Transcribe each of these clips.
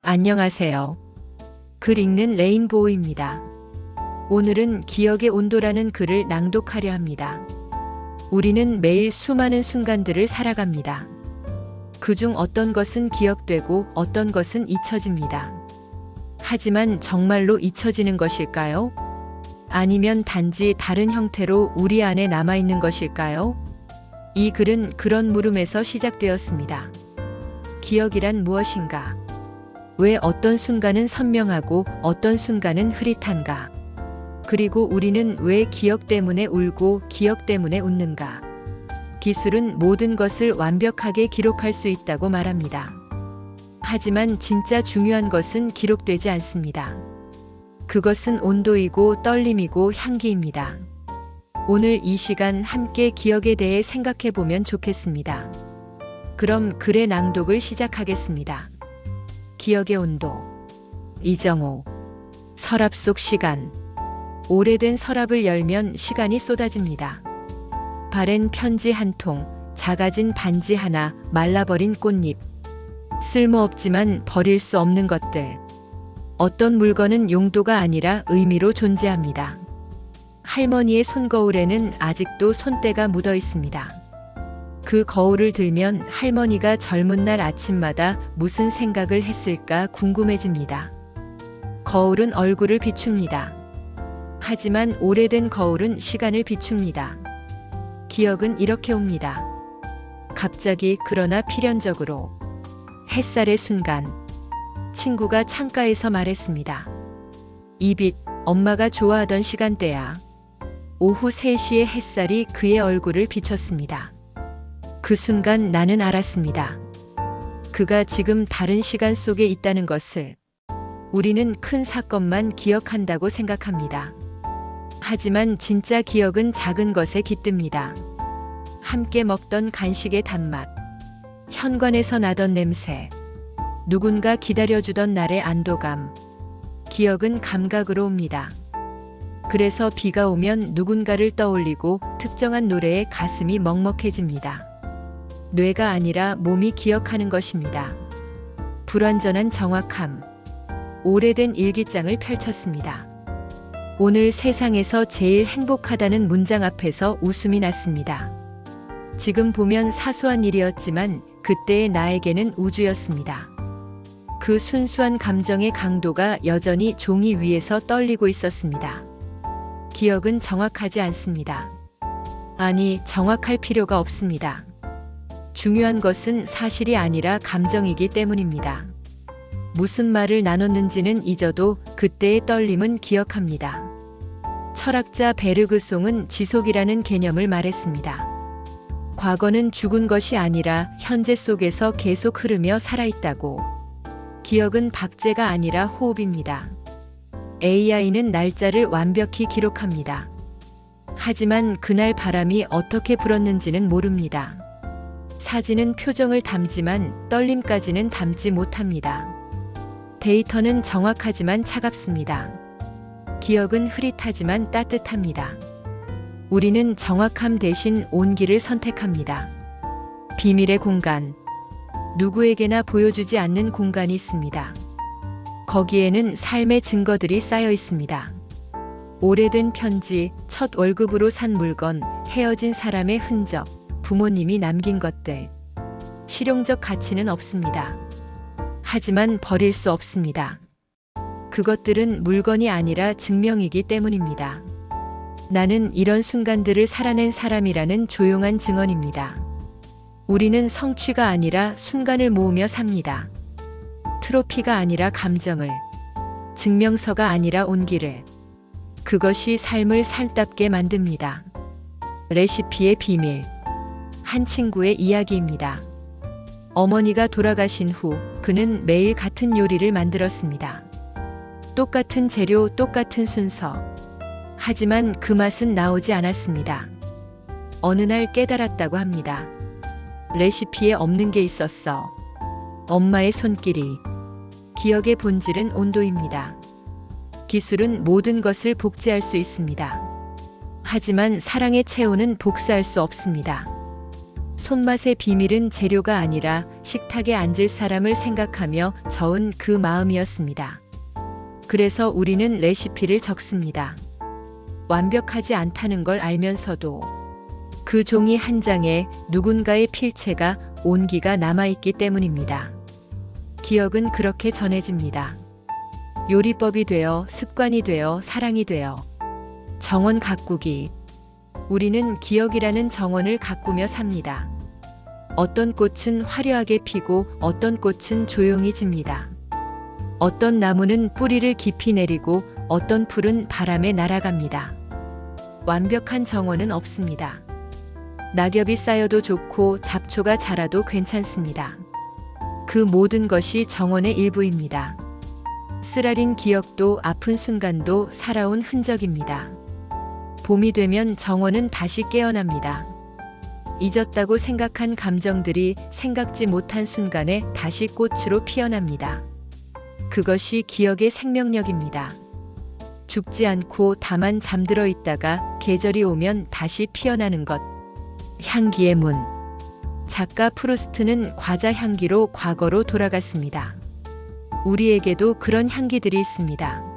안녕하세요. 글 읽는 레인보우입니다. 오늘은 기억의 온도라는 글을 낭독하려 합니다. 우리는 매일 수많은 순간들을 살아갑니다. 그중 어떤 것은 기억되고 어떤 것은 잊혀집니다. 하지만 정말로 잊혀지는 것일까요? 아니면 단지 다른 형태로 우리 안에 남아있는 것일까요? 이 글은 그런 물음에서 시작되었습니다. 기억이란 무엇인가? 왜 어떤 순간은 선명하고 어떤 순간은 흐릿한가? 그리고 우리는 왜 기억 때문에 울고 기억 때문에 웃는가? 기술은 모든 것을 완벽하게 기록할 수 있다고 말합니다. 하지만 진짜 중요한 것은 기록되지 않습니다. 그것은 온도이고 떨림이고 향기입니다. 오늘 이 시간 함께 기억에 대해 생각해 보면 좋겠습니다. 그럼 글의 낭독을 시작하겠습니다. 기억의 온도. 이정호. 서랍 속 시간. 오래된 서랍을 열면 시간이 쏟아집니다. 바랜 편지 한 통, 작아진 반지 하나, 말라버린 꽃잎. 쓸모없지만 버릴 수 없는 것들. 어떤 물건은 용도가 아니라 의미로 존재합니다. 할머니의 손거울에는 아직도 손때가 묻어 있습니다. 그 거울을 들면 할머니가 젊은 날 아침마다 무슨 생각을 했을까 궁금해집니다. 거울은 얼굴을 비춥니다. 하지만 오래된 거울은 시간을 비춥니다. 기억은 이렇게 옵니다. 갑자기 그러나 필연적으로. 햇살의 순간. 친구가 창가에서 말했습니다. 이빛, 엄마가 좋아하던 시간대야. 오후 3시의 햇살이 그의 얼굴을 비췄습니다. 그 순간 나는 알았습니다. 그가 지금 다른 시간 속에 있다는 것을. 우리는 큰 사건만 기억한다고 생각합니다. 하지만 진짜 기억은 작은 것에 깃듭니다. 함께 먹던 간식의 단맛, 현관에서 나던 냄새, 누군가 기다려주던 날의 안도감. 기억은 감각으로 옵니다. 그래서 비가 오면 누군가를 떠올리고 특정한 노래에 가슴이 먹먹해집니다. 뇌가 아니라 몸이 기억하는 것입니다. 불완전한 정확함. 오래된 일기장을 펼쳤습니다. 오늘 세상에서 제일 행복하다는 문장 앞에서 웃음이 났습니다. 지금 보면 사소한 일이었지만 그때의 나에게는 우주였습니다. 그 순수한 감정의 강도가 여전히 종이 위에서 떨리고 있었습니다. 기억은 정확하지 않습니다. 아니, 정확할 필요가 없습니다. 중요한 것은 사실이 아니라 감정이기 때문입니다. 무슨 말을 나눴는지는 잊어도 그때의 떨림은 기억합니다. 철학자 베르그송은 지속이라는 개념을 말했습니다. 과거는 죽은 것이 아니라 현재 속에서 계속 흐르며 살아있다고. 기억은 박제가 아니라 호흡입니다. AI는 날짜를 완벽히 기록합니다. 하지만 그날 바람이 어떻게 불었는지는 모릅니다. 사진은 표정을 담지만 떨림까지는 담지 못합니다. 데이터는 정확하지만 차갑습니다. 기억은 흐릿하지만 따뜻합니다. 우리는 정확함 대신 온기를 선택합니다. 비밀의 공간. 누구에게나 보여주지 않는 공간이 있습니다. 거기에는 삶의 증거들이 쌓여 있습니다. 오래된 편지, 첫 월급으로 산 물건, 헤어진 사람의 흔적, 부모님이 남긴 것들. 실용적 가치는 없습니다. 하지만 버릴 수 없습니다. 그것들은 물건이 아니라 증명이기 때문입니다. 나는 이런 순간들을 살아낸 사람이라는 조용한 증언입니다. 우리는 성취가 아니라 순간을 모으며 삽니다. 트로피가 아니라 감정을, 증명서가 아니라 온기를. 그것이 삶을 살답게 만듭니다. 레시피의 비밀. 한 친구의 이야기입니다. 어머니가 돌아가신 후 그는 매일 같은 요리를 만들었습니다. 똑같은 재료, 똑같은 순서. 하지만 그 맛은 나오지 않았습니다. 어느 날 깨달았다고 합니다. 레시피에 없는 게 있었어. 엄마의 손길이. 기억의 본질은 온도입니다. 기술은 모든 것을 복제할 수 있습니다. 하지만 사랑의 체온은 복사할 수 없습니다. 손맛의 비밀은 재료가 아니라 식탁에 앉을 사람을 생각하며 저은 그 마음이었습니다. 그래서 우리는 레시피를 적습니다. 완벽하지 않다는 걸 알면서도 그 종이 한 장에 누군가의 필체가 온기가 남아있기 때문입니다. 기억은 그렇게 전해집니다. 요리법이 되어 습관이 되어 사랑이 되어 정원 가꾸기. 우리는 기억이라는 정원을 가꾸며 삽니다. 어떤 꽃은 화려하게 피고 어떤 꽃은 조용히 집니다. 어떤 나무는 뿌리를 깊이 내리고 어떤 풀은 바람에 날아갑니다. 완벽한 정원은 없습니다. 낙엽이 쌓여도 좋고 잡초가 자라도 괜찮습니다. 그 모든 것이 정원의 일부입니다. 쓰라린 기억도 아픈 순간도 살아온 흔적입니다. 봄이 되면 정원은 다시 깨어납니다. 잊었다고 생각한 감정들이 생각지 못한 순간에 다시 꽃으로 피어납니다. 그것이 기억의 생명력입니다. 죽지 않고 다만 잠들어 있다가 계절이 오면 다시 피어나는 것. 향기의 문. 작가 프루스트는 과자 향기로 과거로 돌아갔습니다. 우리에게도 그런 향기들이 있습니다.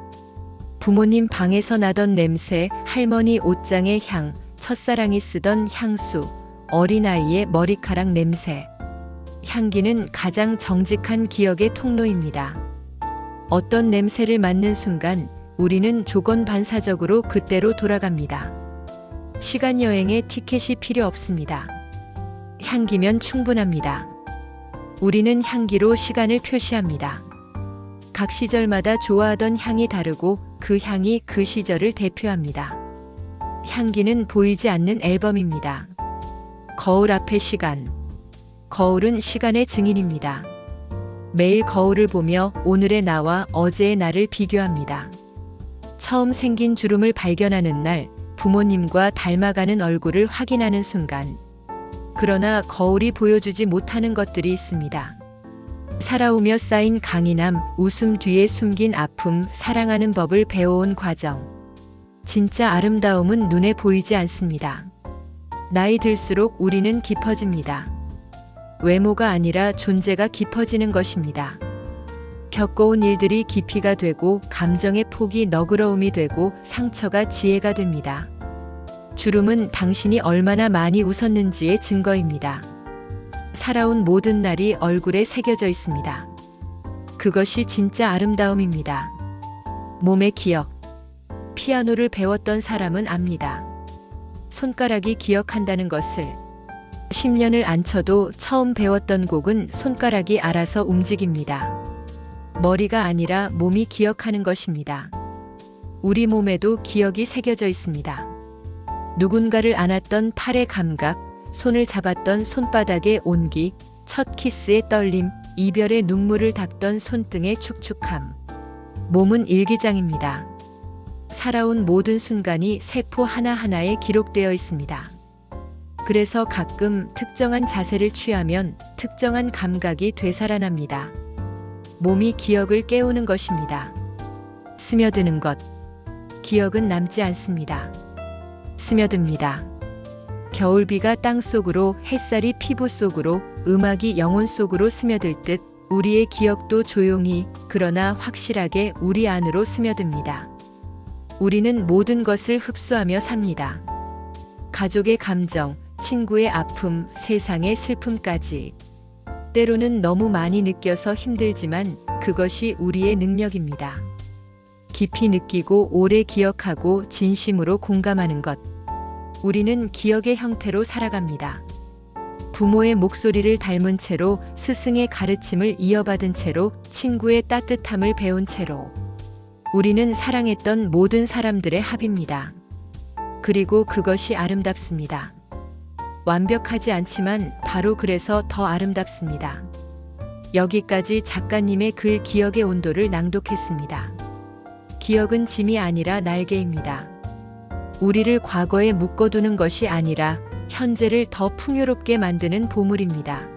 부모님 방에서 나던 냄새, 할머니 옷장의 향, 첫사랑이 쓰던 향수, 어린아이의 머리카락 냄새. 향기는 가장 정직한 기억의 통로입니다. 어떤 냄새를 맡는 순간 우리는 조건반사적으로 그때로 돌아갑니다. 시간 여행에 티켓이 필요 없습니다. 향기면 충분합니다. 우리는 향기로 시간을 표시합니다. 각 시절마다 좋아하던 향이 다르고 그 향이 그 시절을 대표합니다. 향기는 보이지 않는 앨범입니다. 거울 앞의 시간. 거울은 시간의 증인입니다. 매일 거울을 보며 오늘의 나와 어제의 나를 비교합니다. 처음 생긴 주름을 발견하는 날, 부모님과 닮아가는 얼굴을 확인하는 순간. 그러나 거울이 보여주지 못하는 것들이 있습니다. 살아오며 쌓인 강인함, 웃음 뒤에 숨긴 아픔, 사랑하는 법을 배워온 과정. 진짜 아름다움은 눈에 보이지 않습니다. 나이 들수록 우리는 깊어집니다. 외모가 아니라 존재가 깊어지는 것입니다. 겪어온 일들이 깊이가 되고 감정의 폭이 너그러움이 되고 상처가 지혜가 됩니다. 주름은 당신이 얼마나 많이 웃었는지의 증거입니다. 살아온 모든 날이 얼굴에 새겨져 있습니다. 그것이 진짜 아름다움입니다. 몸의 기억. 피아노를 배웠던 사람은 압니다. 손가락이 기억한다는 것을. 10년을 안 쳐도 처음 배웠던 곡은 손가락이 알아서 움직입니다. 머리가 아니라 몸이 기억하는 것입니다. 우리 몸에도 기억이 새겨져 있습니다. 누군가를 안았던 팔의 감각, 손을 잡았던 손바닥의 온기, 첫 키스의 떨림, 이별의 눈물을 닦던 손등의 축축함. 몸은 일기장입니다. 살아온 모든 순간이 세포 하나하나에 기록되어 있습니다. 그래서 가끔 특정한 자세를 취하면 특정한 감각이 되살아납니다. 몸이 기억을 깨우는 것입니다. 스며드는 것. 기억은 남지 않습니다. 스며듭니다. 겨울비가 땅 속으로, 햇살이 피부 속으로, 음악이 영혼 속으로 스며들 듯 우리의 기억도 조용히 그러나 확실하게 우리 안으로 스며듭니다. 우리는 모든 것을 흡수하며 삽니다. 가족의 감정, 친구의 아픔, 세상의 슬픔까지. 때로는 너무 많이 느껴서 힘들지만 그것이 우리의 능력입니다. 깊이 느끼고 오래 기억하고 진심으로 공감하는 것. 우리는 기억의 형태로 살아갑니다. 부모의 목소리를 닮은 채로, 스승의 가르침을 이어받은 채로, 친구의 따뜻함을 배운 채로. 우리는 사랑했던 모든 사람들의 합입니다. 그리고 그것이 아름답습니다. 완벽하지 않지만 바로 그래서 더 아름답습니다. 여기까지 작가님의 글 기억의 온도를 낭독했습니다. 기억은 짐이 아니라 날개입니다. 우리를 과거에 묶어두는 것이 아니라 현재를 더 풍요롭게 만드는 보물입니다.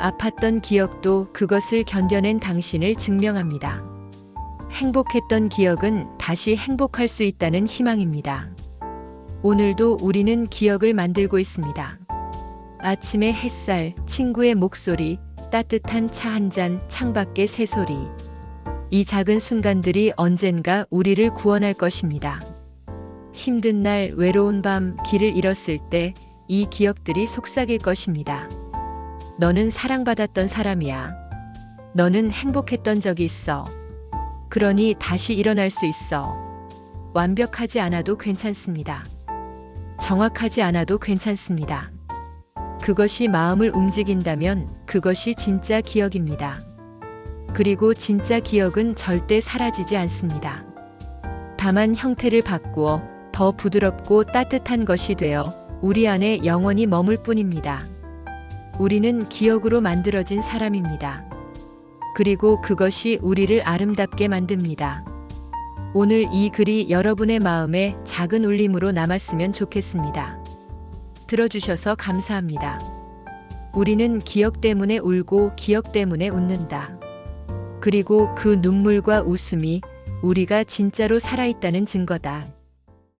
아팠던 기억도 그것을 견뎌낸 당신을 증명합니다. 행복했던 기억은 다시 행복할 수 있다는 희망입니다. 오늘도 우리는 기억을 만들고 있습니다. 아침의 햇살, 친구의 목소리, 따뜻한 차 한 잔, 창밖의 새소리. 이 작은 순간들이 언젠가 우리를 구원할 것입니다. 힘든 날, 외로운 밤, 길을 잃었을 때 이 기억들이 속삭일 것입니다. 너는 사랑받았던 사람이야. 너는 행복했던 적이 있어. 그러니 다시 일어날 수 있어. 완벽하지 않아도 괜찮습니다. 정확하지 않아도 괜찮습니다. 그것이 마음을 움직인다면 그것이 진짜 기억입니다. 그리고 진짜 기억은 절대 사라지지 않습니다. 다만 형태를 바꾸어 더 부드럽고 따뜻한 것이 되어 우리 안에 영원히 머물 뿐입니다. 우리는 기억으로 만들어진 사람입니다. 그리고 그것이 우리를 아름답게 만듭니다. 오늘 이 글이 여러분의 마음에 작은 울림으로 남았으면 좋겠습니다. 들어주셔서 감사합니다. 우리는 기억 때문에 울고 기억 때문에 웃는다. 그리고 그 눈물과 웃음이 우리가 진짜로 살아있다는 증거다.